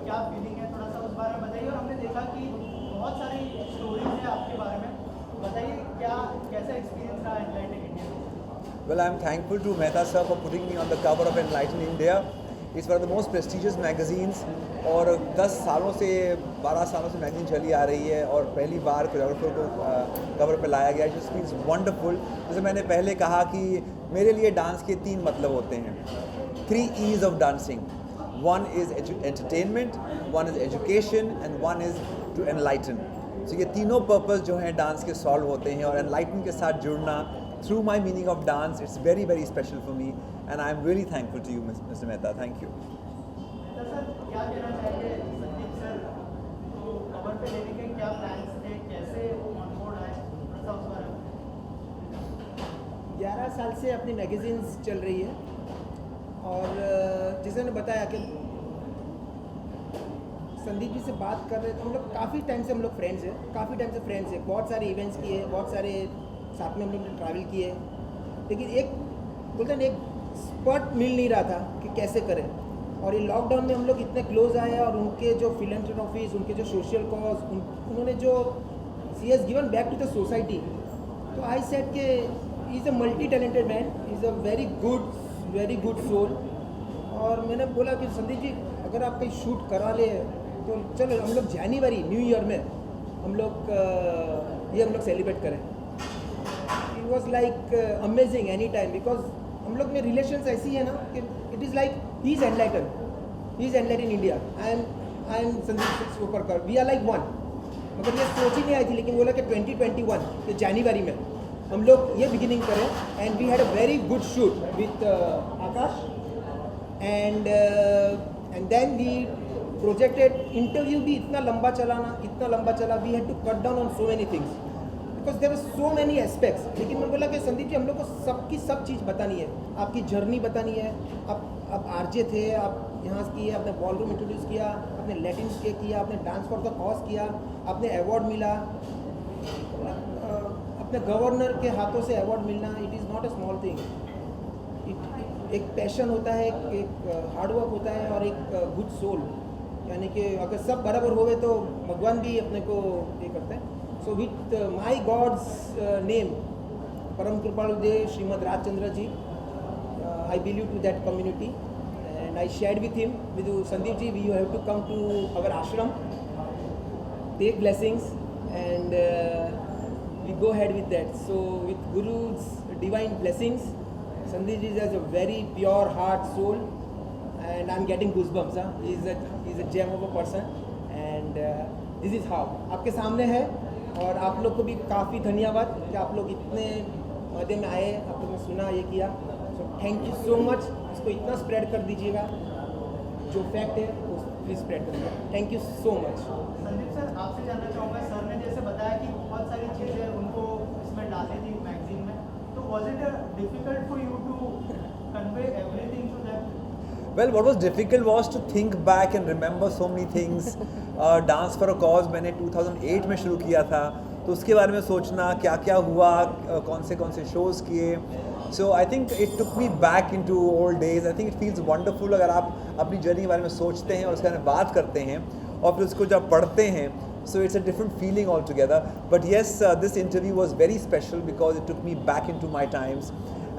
क्या फीलिंग है, थोड़ा सा उस बारे में बताइए। और हमने देखा कि बहुत सारी स्टोरीज हैं आपके बारे में, बताइए क्या कैसा एक्सपीरियंस रहा enlighten India? Well, I'm thankful to Mehta sir for putting me on the cover of Enlighten India. It's one of the most prestigious magazines और 10 सालों से 12 सालों से मैगजीन चली आ रही है और पहली बार कोरियोग्राफर को कवर पे लाया गया। It feels wonderful. जैसे मैंने पहले कहा कि मेरे लिए डांस के 3 मतलब होते हैं, 3 E's of dancing. One is entertainment, one is education and one is to enlighten. So ये तीनों पर्पस जो हैं डांस के सॉल्व होते हैं और एनलाइटन के साथ जुड़ना through my meaning of dance, it's very very special for me and I'm really thankful to you Mr. Mehta. Thank you. Mehta sir, क्या कहना चाहेंगे संदीप सर को कवर पे लेने के क्या प्लान्स थे, कैसे ऑन बोर्ड आए, थोड़ा सा उस बारे में? 11 साल से अपनी मैगजीन्स चल रही है और जैसे मैंने बताया कि संदीप जी से बात कर रहे थे, हम लोग काफ़ी टाइम से हम लोग फ्रेंड्स हैं, बहुत सारे इवेंट्स किए, बहुत सारे साथ में हम लोग ने ट्रैवल किए, लेकिन एक बोलते हैं एक स्पॉट मिल नहीं रहा था कि कैसे करें। और ये लॉकडाउन में हम लोग इतने क्लोज आए और उनके जो फिलैंथ्रोपीज, उनके जो सोशल कॉज, उन्होंने जो she has given back to the society, तो आई सेड के he is a multi talented man, is a very good soul. और मैंने बोला कि संदीप जी अगर आप कहीं शूट करा ले तो चलो हम लोग जनवरी न्यू ईयर में हम लोग सेलिब्रेट करें। It was like amazing any time, because हम लोग में रिलेशंस ऐसी है ना कि it is like he is enlighten India, I am Sandeep Soparkar, we are like one. मतलब ये सोच ही नहीं आई थी, लेकिन बोला कि 2021 के जनवरी में हम लोग ये बिगिनिंग करें and we had a very good shoot with Aakash and then we projected. Interview भी इतना लंबा चला, we had to cut down on so many things because there were so many aspects. लेकिन मैं बोला कि संदीप जी हम लोग को सब चीज़ बतानी है, आपकी जर्नी बतानी है। आप आरजे थे, आप यहाँ किए, आपने बॉलरूम इंट्रोड्यूस किया, आपने लैटिन किया, आपने डांस फॉर द कॉज किया, आपने अवार्ड मिला, अपने गवर्नर के हाथों से अवार्ड मिलना, it is not a small thing. एक पैशन होता है, एक हार्डवर्क होता है और एक गुड सोल, यानी कि अगर सब बराबर होवे तो भगवान भी अपने को ये करते हैं। So with my God's name Param Krupalu Dev Shrimad Rajchandra ji, I believe to that community and I shared with him, with Sandeep ji, we have to come to our ashram, take blessings and we go ahead with that. So with Guru's divine blessings, Sandeep ji has a very pure heart, soul, and I'm getting goosebumps. He's a gem of a person, and this is how आपके सामने है। और आप लोग को भी काफ़ी धन्यवाद कि आप लोग इतने मध्य में आए, आप लोग ने सुना, ये किया। So thank you so much. इसको इतना स्प्रेड कर दीजिएगा, जो फैक्ट है वो प्लीज़ स्प्रेड कर दीजिएगा। Thank you so much. Sandeep sir, आपसे जानना चाहूँगा, सर ने जैसे बताया कि बहुत सारी चीज़ें उनको इसमें डालनी थी मैगजीन में, तो was it difficult for you to convey everything to that? Well, what was difficult was to think back and remember so many things. Dance for a cause मैंने 2008 में शुरू किया था, तो उसके बारे में सोचना क्या क्या हुआ, कौन से शोज़ किए। So I think it took me back into old days. I think it feels wonderful अगर आप अपनी जर्नी के बारे में सोचते हैं और उसके बारे में बात करते हैं और फिर उसको जब पढ़ते हैं, so it's a different feeling altogether. But yes, this interview was very special because it took me back into my times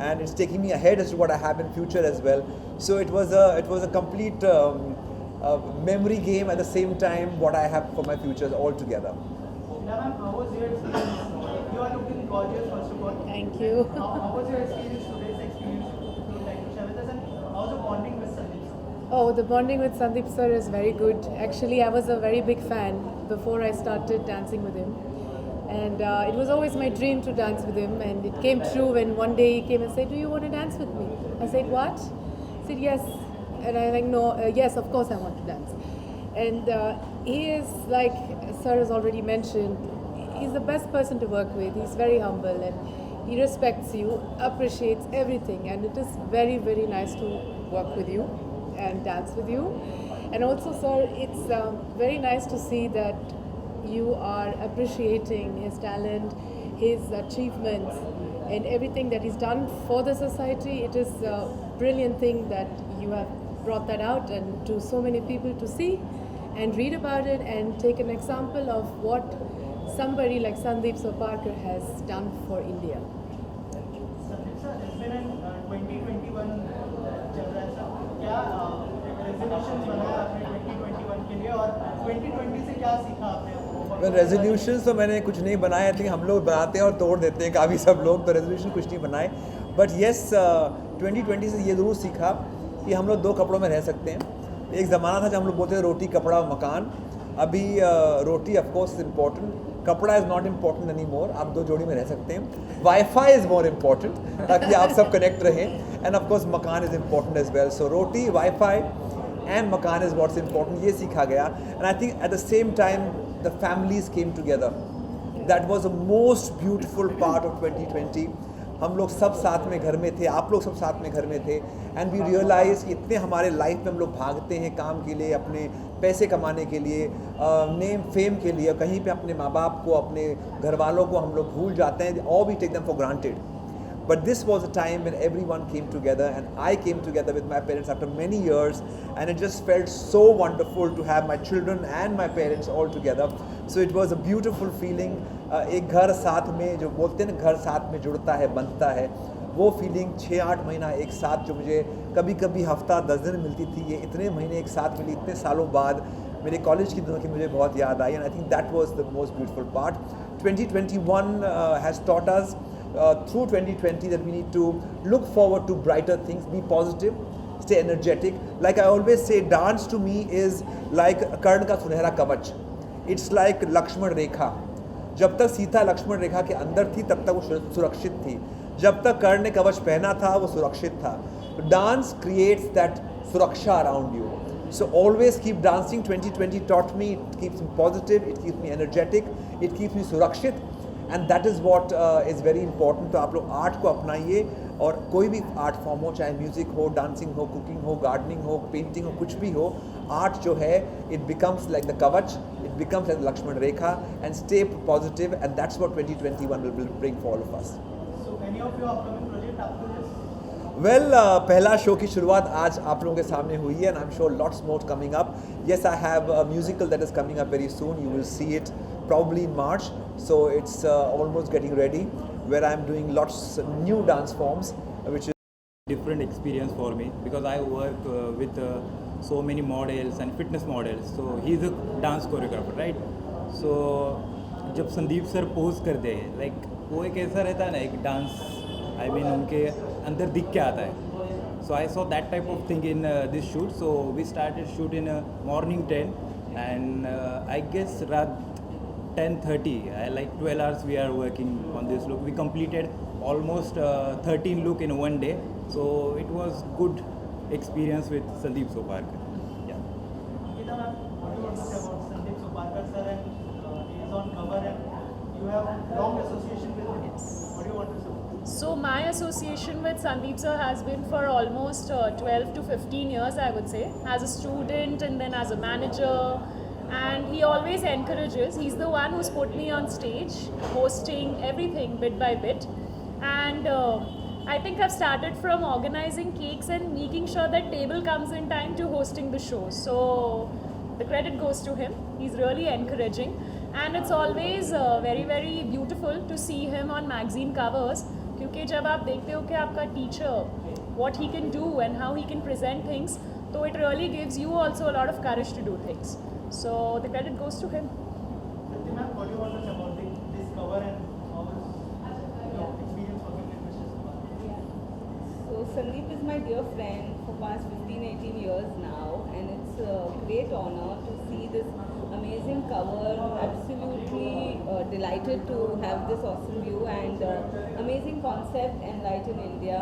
and it's taking me ahead as to what I have in future as well. So it was a complete memory game at the same time what I have for my futures altogether. Sheila ma'am, how was your experience? You are looking gorgeous, first of all. Thank you. How was your experience, today's experience? If you would like to share with us, and how's the bonding with Sandeep sir? Oh, the bonding with Sandeep sir is very good. Actually, I was a very big fan before I started dancing with him. And it was always my dream to dance with him. And it came true when one day he came and said, "Do you want to dance with me?" I said, "What?" He said, "Yes." And I like, "No, yes, of course I want to dance." And he is, like sir has already mentioned, he's the best person to work with. He's very humble and he respects you, appreciates everything. And it is very, very nice to work with you and dance with you. And also, sir, it's very nice to see that you are appreciating his talent, his achievements, and everything that he's done for the society. It is a brilliant thing that you have brought that out and to so many people to see. and read about it and take an example of what somebody like Sandeep Soparkar has done for India. Sandeep sir, इस दिन 2021 चल रहा है sir, क्या resolutions बनाया आपने 2021 के लिए और 2020 से क्या सीखा आपने? रेजोल्यूशंस तो मैंने कुछ नहीं बनाए थे, हम लोग बनाते हैं और तोड़ देते हैं काफ़ी सब लोग, तो रेजोल्यूशन कुछ नहीं बनाए. बट येस 2020 से ये ज़रूर सीखा कि हम लोग 2 कपड़ों में रह सकते हैं. एक ज़माना था जब हम लोग बोलते थे रोटी कपड़ा और मकान. अभी रोटी ऑफ कोर्स इज इम्पॉर्टेंट, कपड़ा is not important any more. आप 2 जोड़ी में रह सकते हैं. वाईफाई इज़ मोर इम्पॉर्टेंट ताकि आप सब कनेक्ट रहें. And of course makaan is important as well. So roti, wifi and Makan is what's important. ये सीखा गया. And I think at the same time the families came together. That was the most beautiful part of 2020. हम लोग सब साथ में घर में थे, आप लोग सब साथ में घर में थे. And we realized कि इतने हमारे लाइफ में हम लोग भागते हैं काम के लिए, अपने पैसे कमाने के लिए, नेम फेम के लिए, कहीं पे अपने माँ बाप को, अपने घर वालों को हम लोग भूल जाते हैं, or we take them for granted. But this was a time when everyone came together, and I came together with my parents after many years, and it just felt so wonderful to have my children and my parents all together. So it was a beautiful feeling. एक घर साथ में, जो बोलते हैं ना घर साथ में जुड़ता है, बनता है, वो फीलिंग 6-8 महीना एक साथ जो मुझे कभी कभी हफ्ता 10 दिन मिलती थी, ये इतने महीने एक साथ मिली इतने सालों बाद मेरे कॉलेज की दिनों की मुझे बहुत याद आई. And I think that was the most beautiful part. 2021 has taught us through 2020 that we need to look forward to brighter things, be positive, stay energetic. Like I always say, dance to me is like कर्ण का सुनहरा कवच. It's like Lakshman रेखा. जब तक सीता लक्ष्मण रेखा के अंदर थी तब तक वो सुरक्षित थी. जब तक कर्ण ने कवच पहना था वो सुरक्षित था. Dance creates that सुरक्षा around you. So always keep dancing. 2020 taught me, it keeps me positive, it keeps me energetic, it keeps me सुरक्षित. And that is what is very important. तो आप लोग आर्ट को अपनाइए, और कोई भी आर्ट फॉर्म हो, चाहे म्यूज़िक हो, डांसिंग हो, कुकिंग हो, गार्डनिंग हो, पेंटिंग हो, कुछ भी हो, आर्ट जो है it becomes like the kavach, it becomes like Lakshman rekha. And stay positive, and that's what 2021 will bring for all of us. So any of your upcoming project after this? Well पहला शो की शुरुआत आज आप लोगों के सामने हुई है, and I am sure lots more coming up. Yes, I have a musical that is coming up very soon. You will see it probably in March. So it's almost getting ready, where I'm doing lots new dance forms, which is different experience for me because I work with so many models and fitness models. So he's a dance choreographer, right? So जब Sandeep sir pose करते हैं, like वो एक ऐसा रहता है ना, एक डांस I mean उनके अंदर दिख के आता है. So I saw that type of thing in this shoot. So we started shoot in morning 10, and I guess 10:30, like 12 hours we are working on this look. We completed almost 13 look in one day. So it was good experience with Sandeep Soparkar. Yeah. Nikita ma'am, what do you want to say about Sandeep Soparkar sir, and he is on cover and you have long association with him. What do you want to say? So my association with Sandeep sir has been for almost 12 to 15 years, I would say, as a student and then as a manager. And he always encourages. He's the one who's put me on stage, hosting everything bit by bit. And I think I've started from organizing cakes and making sure that table comes in time to hosting the show. So the credit goes to him. He's really encouraging. And it's always very, very beautiful to see him on magazine covers. क्योंकि जब आप देखते हो कि आपका teacher what he can do and how he can present things, so it really gives you also a lot of courage to do things. So the credit goes to him. Sandeep ma'am, what do you want to say about this cover and how is your experience working with Mr. Soparkar? So Sandeep is my dear friend for past 15-18 years now, and it's a great honor to see this amazing cover. Absolutely delighted to have this awesome view and amazing concept, Enlighten India,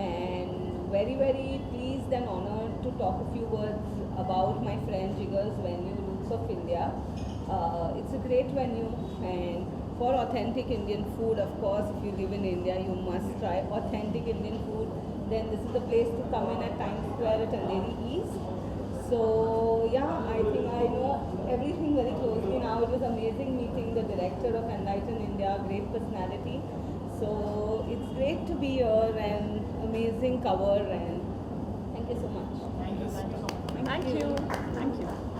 and very, very pleased and honored to talk a few words about my friend Jigar's venue, Roots of India. It's a great venue, and for authentic Indian food, of course, if you live in India, you must try authentic Indian food. Then this is the place to come in at Times Square at Andheri East. So yeah, I think I know everything very closely now. It was amazing meeting the director of Enlighten India, great personality. So it's great to be here, and amazing cover, and thank you so much. Thank you so much. Thank you. Thank you.